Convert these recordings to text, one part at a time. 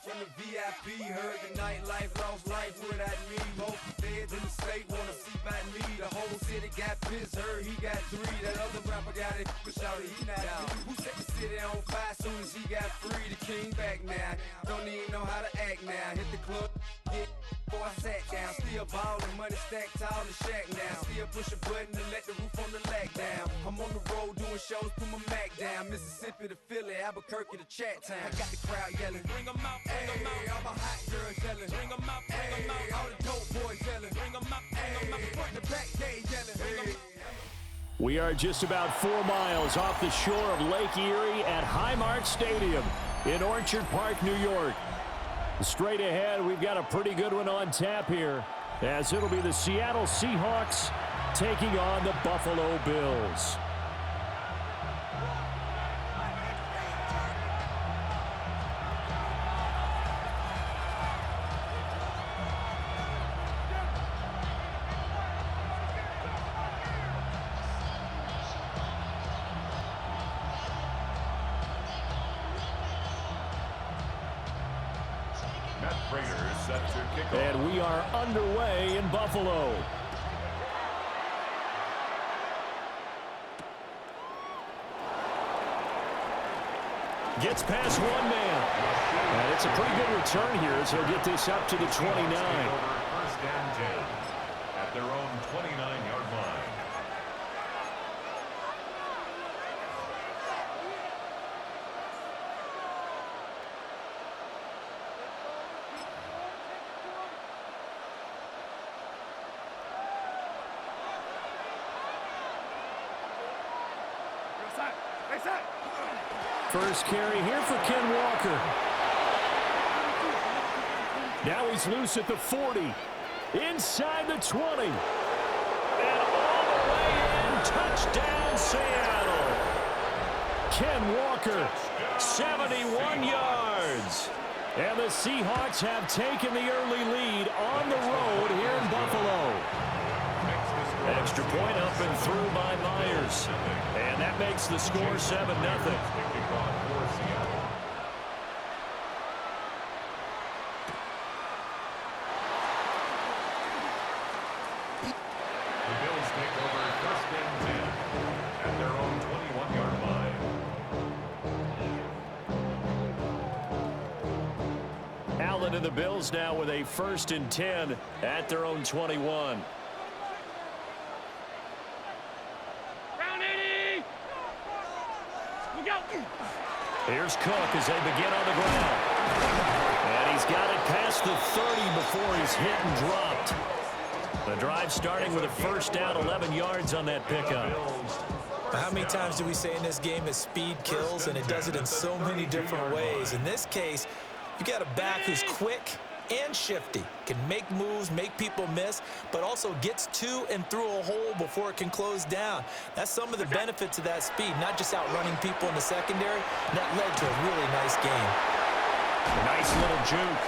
from the VIP. Heard the nightlife, lost life without me. Both feds in the state wanna see by me. The whole city got pissed, heard he got 3. That other rapper got it, but shouted he not out. Who set the city on fire soon as he got free? The king back now, don't even know how to act now. Hit the club, get before I sat down. Still ballin', money stacked tall in the shack now. Still push a button to let the roof on the lack down. I'm on the road doing shows, put my Mac down. Mississippi to Philly, Albuquerque to Chat Town. I got the crowd yelling, bring 'em out, bring 'em out. All my hot girls yelling, bring 'em out, bring 'em out. All the dope boys yelling, bring 'em out, bring 'em out. Front to back, they yelling, bring 'em out. We are just about 4 miles off the shore of Lake Erie at Highmark Stadium in Orchard Park, New York. Straight ahead, we've got a pretty good one on tap here, as it'll be the Seattle Seahawks taking on the Buffalo Bills. And we are underway in Buffalo. Gets past one man. And it's a pretty good return here as he'll get this up to the 29. First and 10 at their own 29-yard line. First carry here for Ken Walker. Now he's loose at the 40. Inside the 20. And all the way in. Touchdown, Seattle. Ken Walker, 71 yards. And the Seahawks have taken the early lead on the road here in Buffalo. Extra point up and through by Myers. And that makes the score 7-0. Allen and the Bills now with a 1st and 10 at their own 21. Here's Cook as they begin on the ground. And he's got it past the 30 before he's hit and dropped. The drive starting with a first down, 11 yards on that pickup. How many times do we say in this game that speed kills, and it does it in so many different ways? In this case, you got a back who's quick and shifty, can make moves, make people miss, but also gets to and through a hole before it can close down. That's some of the benefits of that speed, not just outrunning people in the secondary. That led to a really nice game. Nice little juke.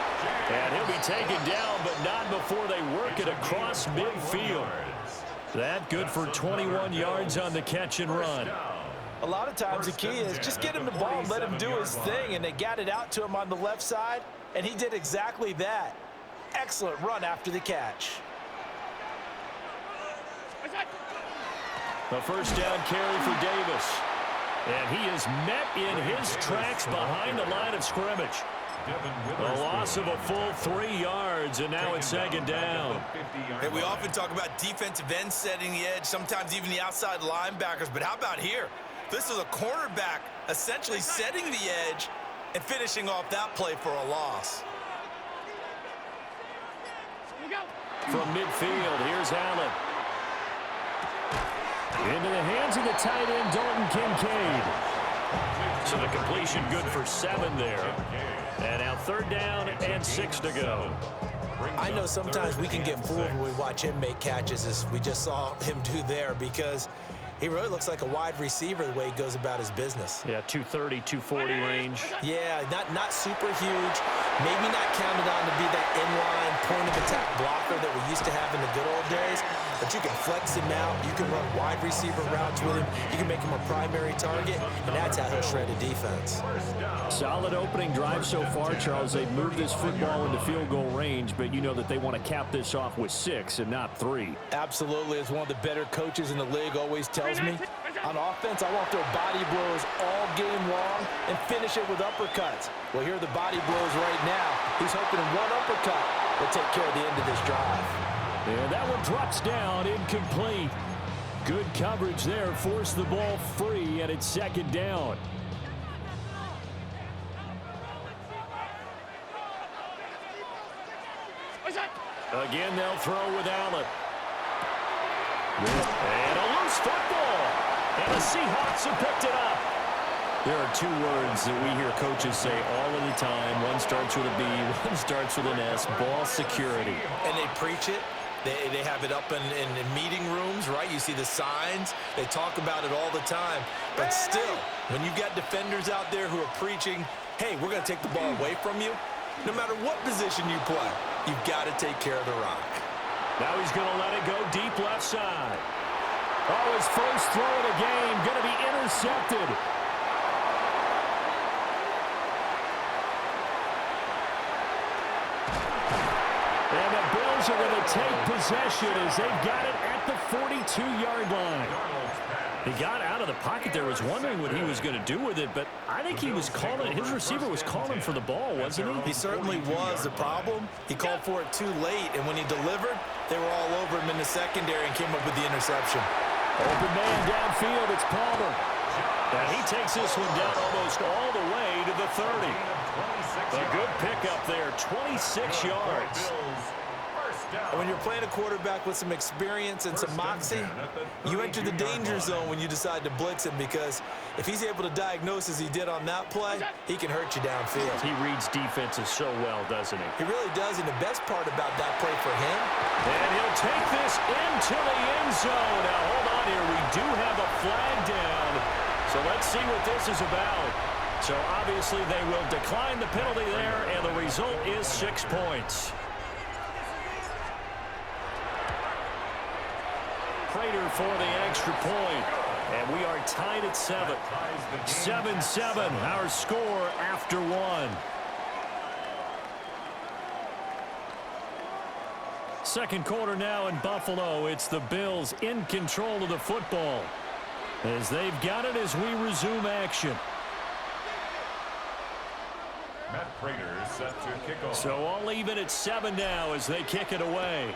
And he'll be taken down, but not before they work it across midfield. That good for 21 yards on the catch and run. A lot of times the key is just get him the ball and let him do his thing, and they got it out to him on the left side, and he did exactly that. Excellent run after the catch. The first down carry for Davis. And he is met in his tracks behind the line of scrimmage. A loss of a full 3 yards, and now it's 2nd down. Hey, we often talk about defensive ends setting the edge, sometimes even the outside linebackers, but how about here? This is a cornerback essentially setting the edge and finishing off that play for a loss. From midfield, here's Allen. Into the hands of the tight end, Dalton Kincaid. So the completion good for 7 there. And now 3rd down and 6 to go. I know sometimes we can get fooled when we watch him make catches, as we just saw him do there, because he really looks like a wide receiver the way he goes about his business. Yeah, 230, 240 range. Yeah, not super huge. Maybe not counted on to be that inline point-of-attack blocker that we used to have in the good old days, but you can flex him out. You can run wide receiver routes with him. You can make him a primary target, and that's how he'll shred a defense. Solid opening drive so far, Charles. They've moved this football into field goal range, but you know that they want to cap this off with 6 and not 3. Absolutely. As one of the better coaches in the league always tells me, on offense, I want to throw body blows all game long and finish it with uppercuts. Well, here are the body blows right now. He's hoping one uppercut will take care of the end of this drive. And that one drops down, incomplete. Good coverage there, forced the ball free, and it's 2nd down. Again, they'll throw with Allen. And a loose football. And the Seahawks have picked it up. There are 2 words that we hear coaches say all of the time. One starts with a B, one starts with an S, ball security. And they preach it. They have it up in meeting rooms, right? You see the signs. They talk about it all the time. But still, when you've got defenders out there who are preaching, hey, we're going to take the ball away from you, no matter what position you play, you've got to take care of the rock. Now he's going to let it go deep left side. Oh, his first throw of the game going to be intercepted. And the Bills are going to take possession as they've got it at the 42-yard line. He got out of the pocket there, was wondering what he was going to do with it, but I think he was calling, his receiver was calling for the ball, wasn't he? He certainly was. The problem, he called for it too late, and when he delivered, they were all over him in the secondary and came up with the interception. Open man downfield, it's Palmer. And he takes this one down almost all the way to the 30. A good pickup there, 26 yards. And when you're playing a quarterback with some experience and some moxie, you enter the danger zone when you decide to blitz him, because if he's able to diagnose as he did on that play, he can hurt you downfield. He reads defenses so well, doesn't he? He really does, and the best part about that play for him. And he'll take this into the end zone. Now, hold on here. We do have a flag down. So let's see what this is about. So obviously they will decline the penalty there, and the result is 6 points. Prater for the extra point. And we are tied at 7. 7-7, our score after 1. Second quarter now in Buffalo. It's the Bills in control of the football as they've got it as we resume action. Matt Prater is set to kick off. So all even at 7 now as they kick it away.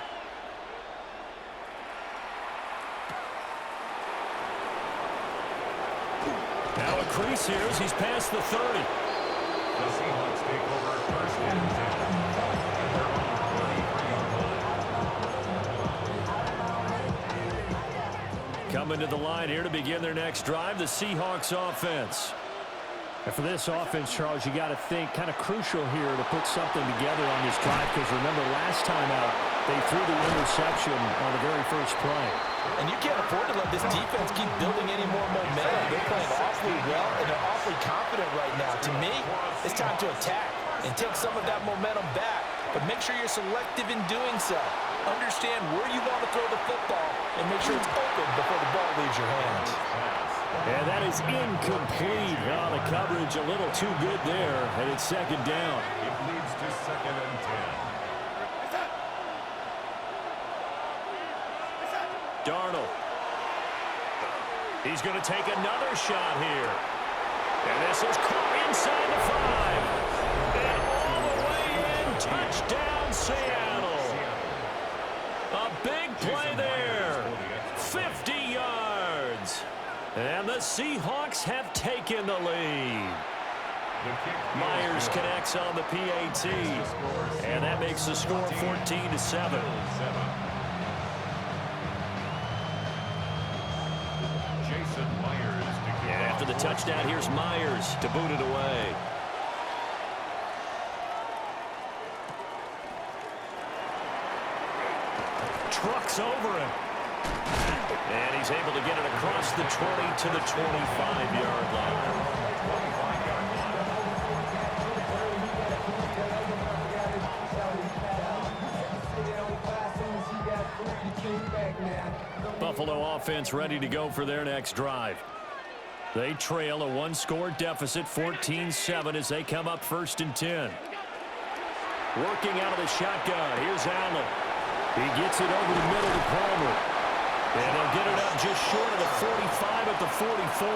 Now a crease here as he's past the 30. The Seahawks take over first and 10. At their own 33. Coming to the line here to begin their next drive, the Seahawks offense. And for this offense, Charles, you got to think kind of crucial here to put something together on this drive, because remember last time out, they threw the interception on the very first play. And you can't afford to let this defense keep building any more momentum. They're playing awfully well, and they're awfully confident right now. To me, it's time to attack and take some of that momentum back. But make sure you're selective in doing so. Understand where you want to throw the football and make sure it's open before the ball leaves your hands. And that is incomplete. Oh, the coverage a little too good there, and it's 2nd down. It leads to 2nd and 10. Darnold. He's going to take another shot here. And this is caught inside the 5. And all the way in, touchdown Seattle. A big play there. 50 yards. And the Seahawks have taken the lead. Myers connects on the PAT. And that makes the score 14-7. And after the touchdown, here's Myers to boot it away. Trucks over him. And he's able to get it across the 20 to the 25-yard line. Buffalo offense ready to go for their next drive. They trail a one-score deficit, 14-7, as they come up 1st and 10. Working out of the shotgun. Here's Allen. He gets it over the middle to Palmer. And he'll get it up just short of the 45 at the 44.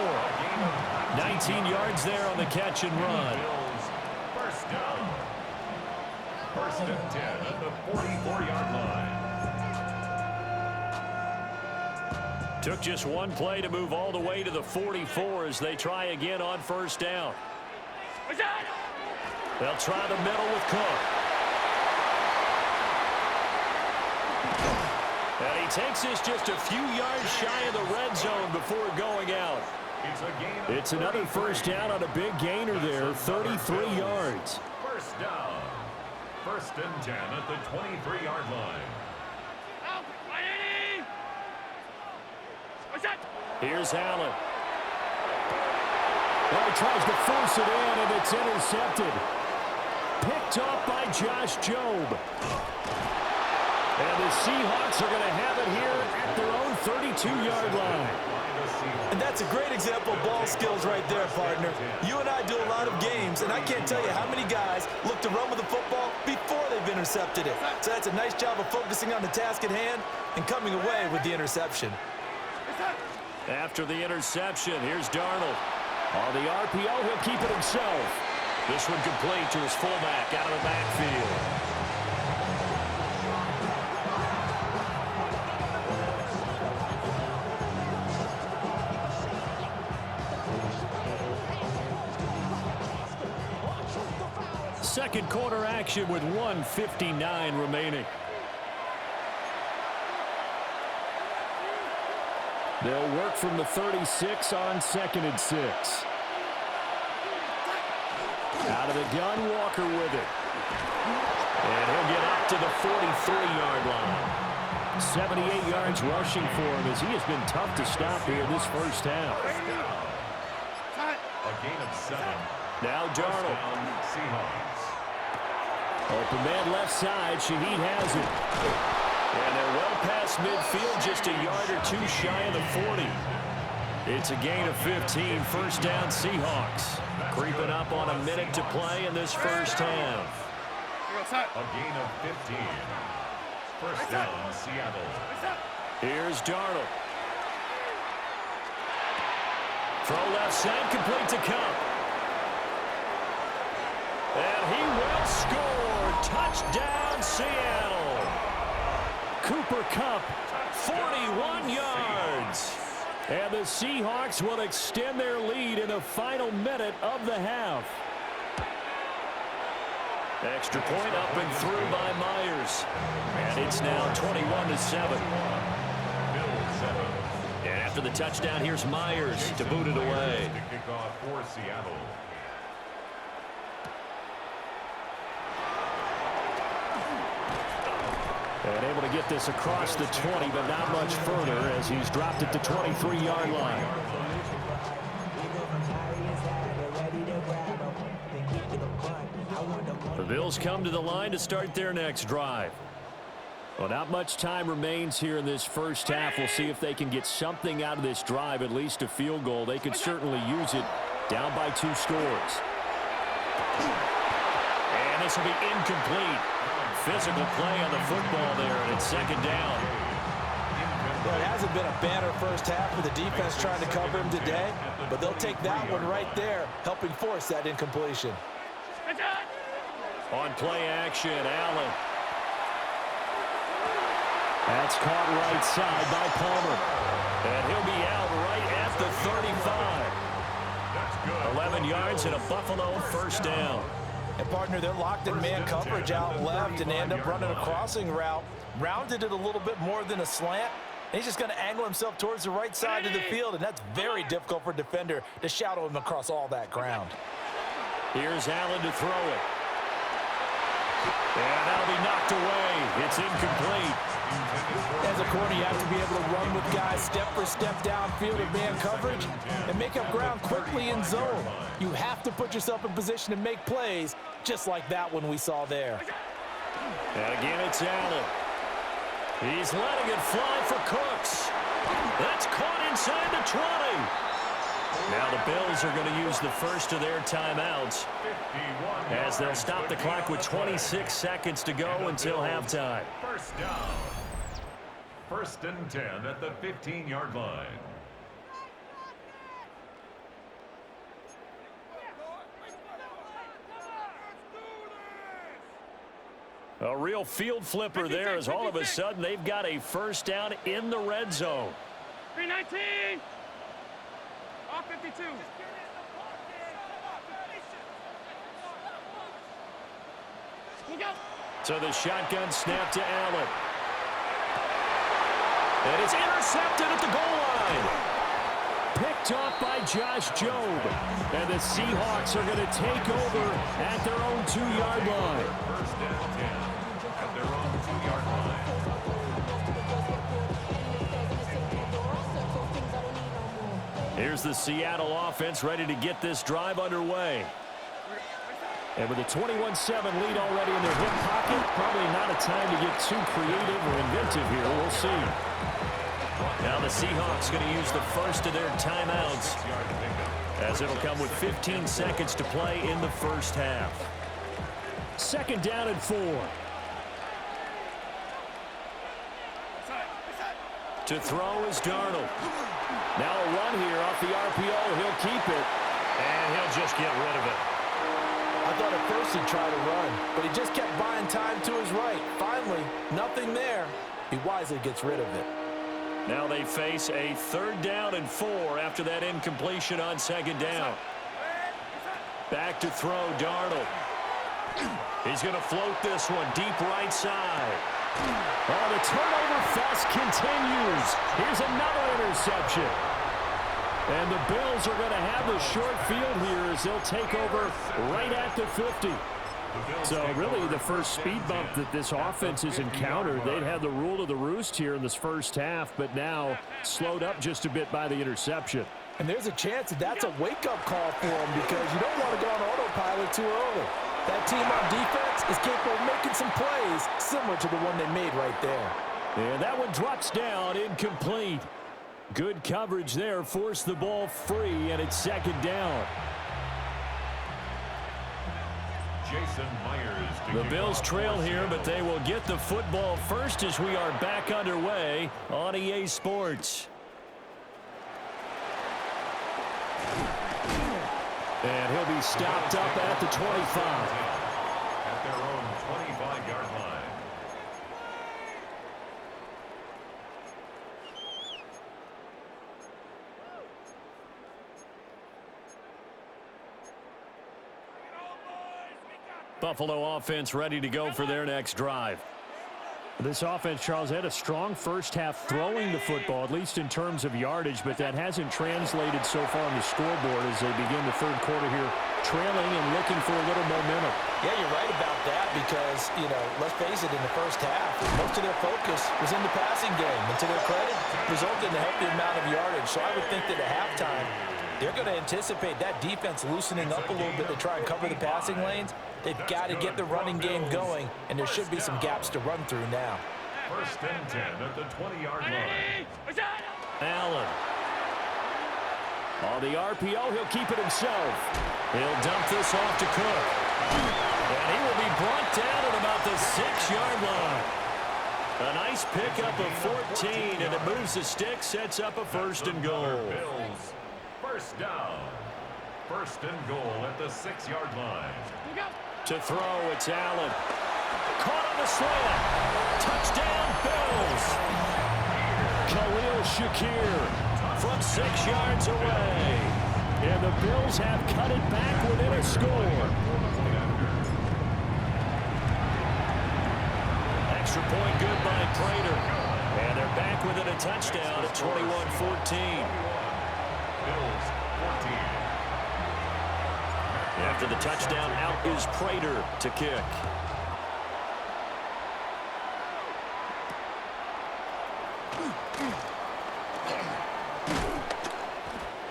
19 yards there on the catch and run. First down. 1st and 10 at the 44-yard line. Took just one play to move all the way to the 44 as they try again on 1st down. They'll try the middle with Cook. And he takes this just a few yards shy of the red zone before going out. It's another 1st down on a big gainer there, 33 yards. 1st down. 1st and 10 at the 23-yard line. Here's Allen. Well, he tries to force it in, and it's intercepted. Picked off by Josh Jobe. And the Seahawks are going to have it here at their own 32-yard line. And that's a great example of ball skills right there, partner. You and I do a lot of games, and I can't tell you how many guys look to run with the football before they've intercepted it. So that's a nice job of focusing on the task at hand and coming away with the interception. After the interception, here's Darnold. On the RPO, he'll keep it himself. This one complete to his fullback out of the backfield. Second quarter action with 1:59 remaining. They'll work from the 36 on 2nd and 6. Out of the gun, Walker with it. And he'll get up to the 43-yard line. 78 yards rushing for him as he has been tough to stop here this 1st half. A gain of 7. Now Darnold. Seahawks. Open man left side. Shaheed has it. And they're well past midfield, just a yard or two shy of the 40. It's a gain of 15, 1st down Seahawks. Creeping up on a minute to play in this 1st half. A gain of 15. 1st down Seattle. Here's Darnold. Throw left side, complete to Kupp. And he will score. Touchdown Seattle. Cooper Kupp, 41 yards. And the Seahawks will extend their lead in the final minute of the half. Extra point up and through by Myers. And it's now 21-7. And after the touchdown, here's Myers to boot it away. To kick off for Seattle. And able to get this across the 20, but not much further as he's dropped it to 23-yard line. The Bills come to the line to start their next drive. Well, not much time remains here in this 1st half. We'll see if they can get something out of this drive, at least a field goal. They could certainly use it down by 2 scores. And this will be incomplete. Physical play on the football there, and it's 2nd down. Well, it hasn't been a banner 1st half for the defense trying to cover him today, but they'll take that one right there, helping force that incompletion. On play action, Allen. That's caught right side by Palmer. And he'll be out right at the 35. 11 yards and a Buffalo 1st down. And, partner, they're locked in man coverage out left, and they end up running a crossing route. Rounded it a little bit more than a slant. And he's just going to angle himself towards the right side of the field, and that's very difficult for a defender to shadow him across all that ground. Here's Allen to throw it. And that'll be knocked away. It's incomplete. As a corner, you have to be able to run with guys step for step downfield in man coverage and make up ground quickly in zone. You have to put yourself in position to make plays, just like that one we saw there. And again, it's Allen. He's letting it fly for Cooks. That's caught inside the 20. Now the Bills are going to use the first of their timeouts as they'll stop the clock with 26 seconds to go until halftime. First down. 1st and 10 at the 15-yard line. A real field flipper there as all of a sudden they've got a first down in the red zone. 319. Off 52. So the shotgun snap to Allen. And it's intercepted at the goal line. Picked off by Josh Jobe. And the Seahawks are going to take over at their own 2-yard line. 1st and 10 at their own 2-yard line. Here's the Seattle offense ready to get this drive underway. And with a 21-7 lead already in their hip pocket, probably not a time to get too creative or inventive here. We'll see. Now the Seahawks going to use the first of their timeouts as it'll come with 15 seconds to play in the first half. 2nd down and 4. To throw is Darnold. Now a run here off the RPO. He'll keep it, and he'll just get rid of it. I thought at first he'd try to run, but he just kept buying time to his right. Finally, nothing there. He wisely gets rid of it. Now they face a 3rd down and 4 after that incompletion on 2nd down. Back to throw, Darnold. He's going to float this one deep right side. Oh, the turnover fest continues. Here's another interception. And the Bills are going to have the short field here as they'll take over right at the 50. So really the first speed bump that this offense has encountered. They'd had the rule of the roost here in this first half, but now slowed up just a bit by the interception. And there's a chance that that's a wake-up call for them because you don't want to go on autopilot too early. That team on defense is capable of making some plays similar to the one they made right there. And that one drops down, incomplete. Good coverage there, forced the ball free, and it's 2nd down. Jason Myers. The Bills trail here, but they will get the football first as we are back underway on EA Sports. And he'll be stopped up at the 25. At their own 25-yard line. Buffalo offense ready to go for their next drive. This offense, Charles, had a strong first half throwing the football, at least in terms of yardage, but that hasn't translated so far on the scoreboard as they begin the 3rd quarter here, trailing and looking for a little momentum. Yeah, you're right about that because, let's face it, in the first half, most of their focus was in the passing game. And to their credit, resulted in a healthy amount of yardage. So I would think that at halftime, they're going to anticipate that defense loosening up a little bit to try and cover the passing lanes. They've got to get the running game going, and there should be some gaps to run through now. 1st and 10 at the 20-yard line. Allen. On the RPO, he'll keep it himself. He'll dump this off to Cook. And he will be brought down at about the 6-yard line. A nice pickup of 14, and it moves the stick, sets up a 1st and goal. Bills. 1st down. 1st and goal at the 6-yard line. To throw, it's Allen. Caught on the slant. Touchdown, Bills. Khalil Shakir from 6 yards away. And the Bills have cut it back within a score. Extra point good by Prater. And they're back within a touchdown at 21-14. Bills 14. After the touchdown, out is Prater to kick.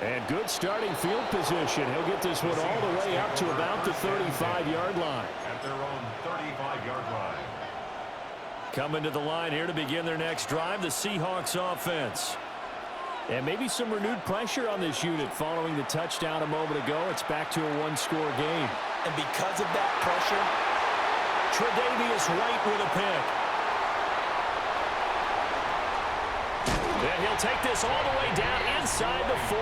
And good starting field position. He'll get this one all the way up to about the 35-yard line. At their own 35-yard line. Coming to the line here to begin their next drive, the Seahawks offense. And maybe some renewed pressure on this unit following the touchdown a moment ago. It's back to a one-score game. And because of that pressure, Tre'Davious White with a pick. And he'll take this all the way down inside the 40.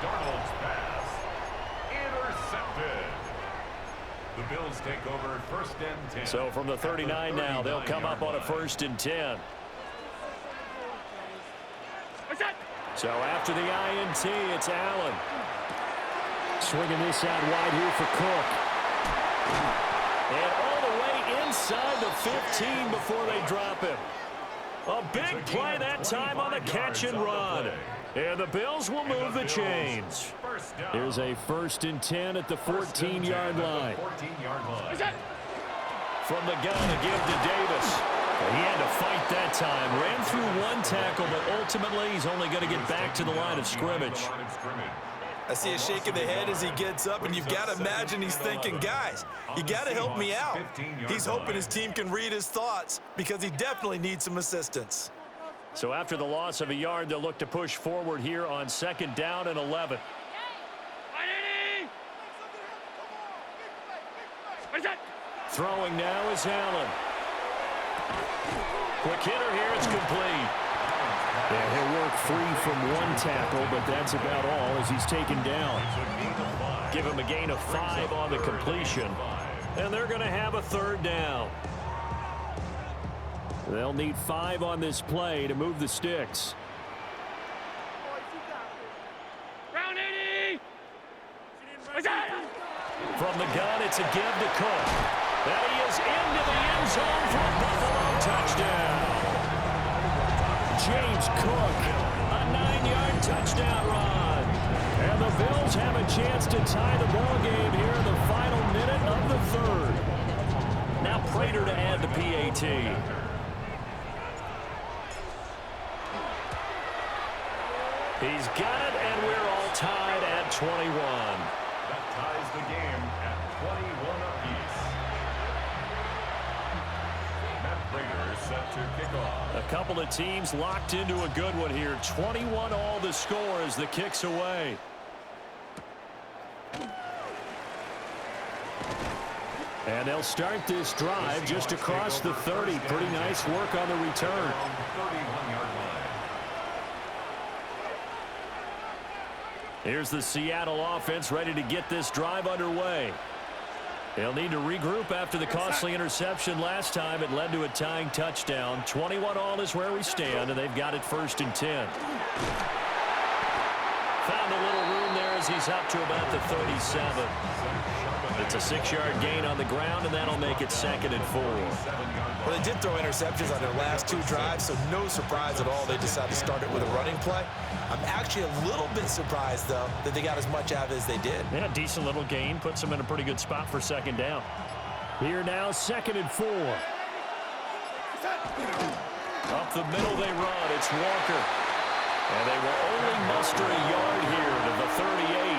Darnold's pass intercepted. The Bills take over 1st and 10. So from the 39 now, they'll come up on a 1st and 10. So after the INT, it's Allen. Swinging this out wide here for Cook. And all the way inside the 15 before they drop him. A big play that time on the catch and run. And the Bills will move the chains. Here's a 1st and 10 at the 14-yard line. From the gun, a give to Davis. He had to fight that time. Ran through one tackle, but ultimately he's only going to get back to the line of scrimmage. I see a shake of the head as he gets up, and you've got to imagine he's thinking, guys, you got to help me out. He's hoping his team can read his thoughts because he definitely needs some assistance. So after the loss of a yard, they'll look to push forward here on 2nd down and 11. Throwing now is Allen. Quick hitter here, it's complete. Yeah, he'll work free from one tackle, but that's about all as he's taken down. Give him a gain of 5 on the completion, and they're going to have a 3rd down. They'll need 5 on this play to move the sticks. Round 80. From the gun, it's a give to Cook. And he is into the end zone for a Buffalo touchdown. James Cook, a 9-yard touchdown run. And the Bills have a chance to tie the ball game here in the final minute of the 3rd. Now Prater to add the PAT. He's got it, and we're all tied at 21. That ties the game at 21 apiece. Matt Prater is set to kick off. A couple of teams locked into a good one here. 21 all the score as the kick's away. And they'll start this drive just across the 30. Pretty nice work on the return. 31-yard line. Here's the Seattle offense ready to get this drive underway. They'll need to regroup after the costly interception last time. It led to a tying touchdown. 21 all is where we stand, and they've got it 1st and 10. Found a little room there as he's up to about the 37. It's a 6-yard gain on the ground, and that'll make it 2nd and 4. Well, they did throw interceptions on their last 2 drives, so no surprise at all they decided to start it with a running play. I'm actually a little bit surprised, though, that they got as much out of it as they did. Yeah, decent little gain. Puts them in a pretty good spot for 2nd down. Here now, 2nd and 4. Up the middle they run. It's Walker. And they will only muster a yard here to the 38.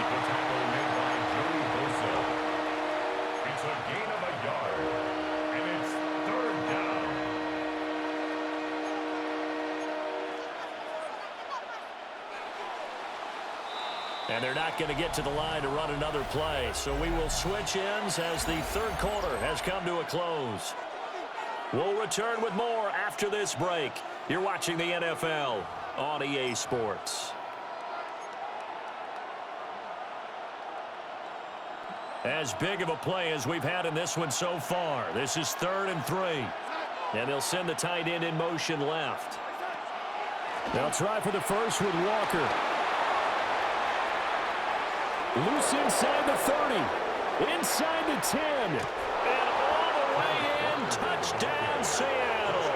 It's a gain of a yard, and it's 3rd down. And they're not going to get to the line to run another play. So we will switch ends as the 3rd quarter has come to a close. We'll return with more after this break. You're watching the NFL on EA Sports. As big of a play as we've had in this one so far. This is 3rd and 3. And they'll send the tight end in motion left. They'll try for the first with Walker. Loose inside the 30. Inside the 10. And all the way in. Touchdown, Seattle.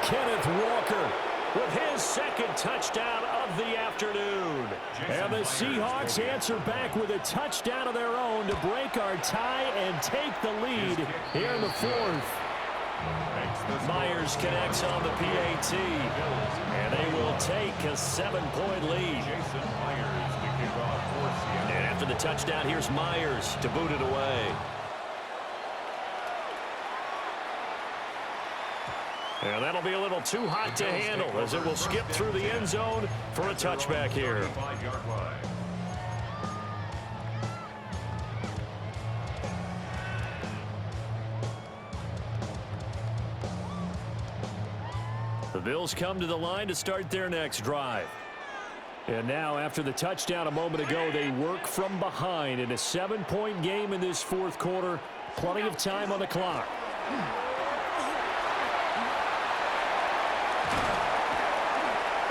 Kenneth Walker with his 2nd touchdown of the afternoon. And the Seahawks answer back with a touchdown of their own to break our tie and take the lead here in the 4th. Myers connects on the PAT, and they will take a 7-point lead. And after the touchdown, here's Myers to boot it away. And that'll be a little too hot to handle as it will skip through the end zone for a touchback here. The Bills come to the line to start their next drive. And now, after the touchdown a moment ago, they work from behind in a 7-point game in this fourth quarter. Plenty of time on the clock.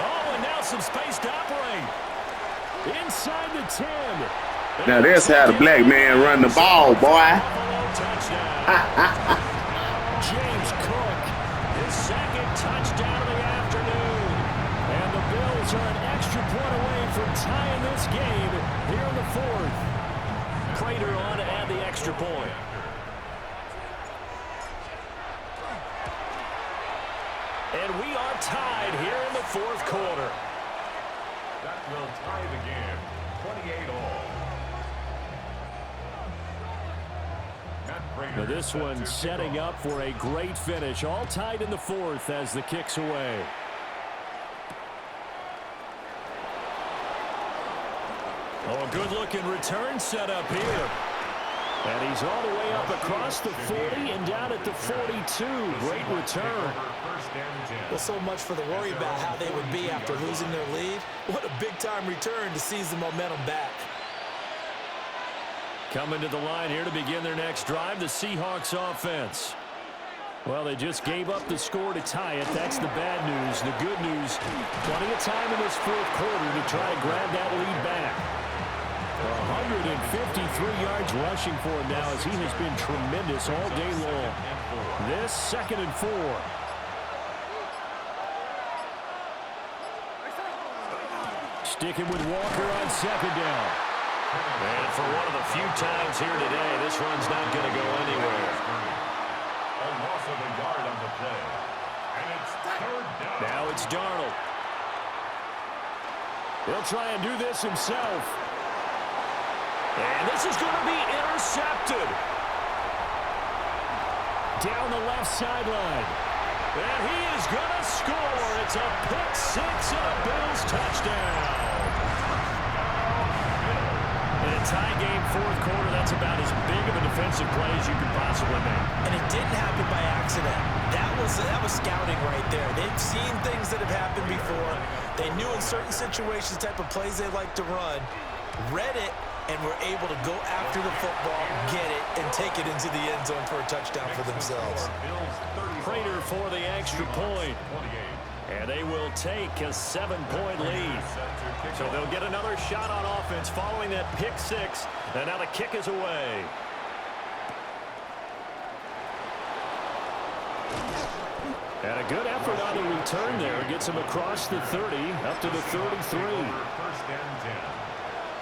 Oh, and now some space to operate. Inside the 10. Now that's how the black man run the ball, boy. James Cook, his second touchdown of the afternoon. And the Bills are an extra point away from tying this game here in the fourth. Prater on to add the extra point. And we are tied here in the fourth quarter. That will tie the game, 28-all. Now this one setting up for a great finish. All tied in the fourth as the kick's away. Oh, a good-looking return set up here. And he's all the way up across the 40 and down at the 42. Great return. Well, so much for the worry about how they would be after losing their lead. What a big-time return to seize the momentum back. Coming to the line here to begin their next drive, the Seahawks offense. Well, they just gave up the score to tie it. That's the bad news. The good news, plenty of time in this fourth quarter to try to grab that lead back. 153 yards rushing for him now as he has been tremendous all day long. This 2nd and 4. Sticking with Walker on 2nd down. And for one of the few times here today, this run's not going to go anywhere. A loss of a yard on the play. And it's 3rd down. Now it's Darnold. He'll try and do this himself. And this is going to be intercepted. Down the left sideline. And he is going to score. It's a pick-6 and a Bills touchdown. In a tie game fourth quarter, that's about as big of a defensive play as you could possibly make. And it didn't happen by accident. That was scouting right there. They've seen things that have happened before. They knew in certain situations the type of plays they like to run, read it, and were able to go after the football, get it, and take it into the end zone for a touchdown for themselves. Prater for the extra point. And they will take a 7-point lead. So they'll get another shot on offense following that pick-6. And now the kick is away. And a good effort on the return there. Gets him across the 30, up to the 33. 1st and 10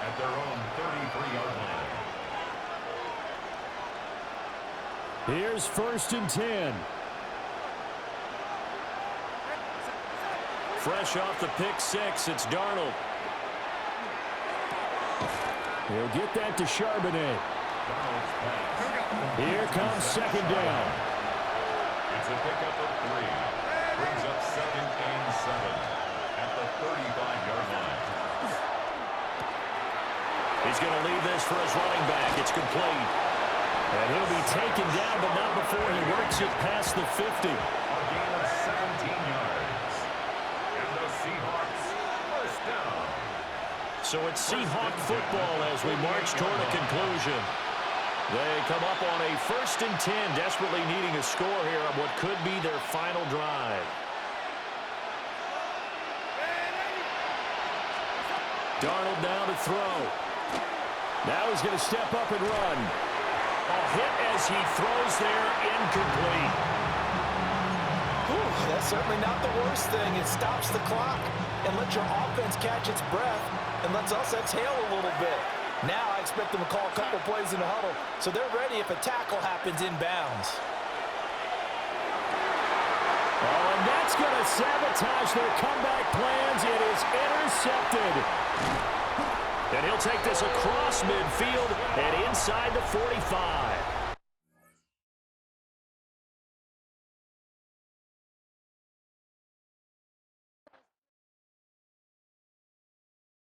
at their own 33-yard line. Here's 1st and 10. Fresh off the pick-6, it's Darnold. He'll get that to Charbonnet. Here comes 2nd down. It's a pickup of 3. Brings up 2nd and 7 at the 35-yard line. He's going to leave this for his running back. It's complete. And he'll be taken down, but not before he works it past the 50. A gain of 17 yards. And the Seahawks 1st down. So it's Seahawk football as we march toward a conclusion. They come up on a 1st and 10, desperately needing a score here on what could be their final drive. Darnold now to throw. Now he's going to step up and run. A hit as he throws there, incomplete. Whew, that's certainly not the worst thing. It stops the clock and lets your offense catch its breath and lets us exhale a little bit. Now I expect them to call a couple plays in the huddle, so they're ready if a tackle happens inbounds. Oh, and that's going to sabotage their comeback plans. It is intercepted. And he'll take this across midfield and inside the 45.